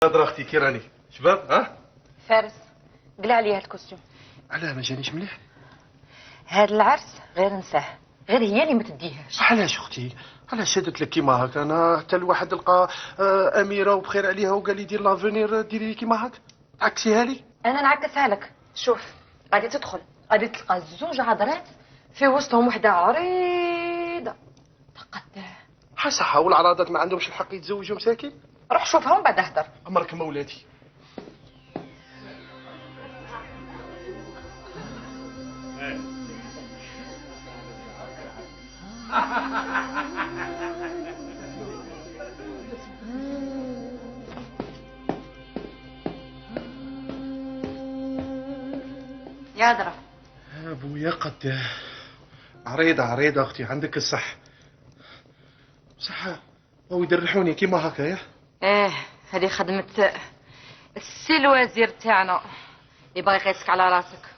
هضره اختي كي راني شباب ها فارس قلع عليا الكوستيوم. علاه ما جانيش مليح؟ هاد العرس غير نساه، غير هي اللي ما تديهاش. علاش اختي؟ علاش شدت لك كيما هكا؟ انا حتى الواحد لقى اميره وبخير عليها وقال لي دير لافونير ديري كيما هكا عكسيها لي. انا نعكسها لك. شوف غادي تدخل غادي تلقى زوج عذرات في وسطهم وحده عريضه تقدر. صح والعراضات ما عندهمش الحق يتزوجوا مساكين. روح شوفها ومن بعد اهدر. امرك مولاتي. يا درا ابويا قد عريضه اختي عندك الصح. صح او يدرحوني كيما هكا يا. هذه خدمه السي الوزير تاعنا اللي باغي يقيسك على راسك.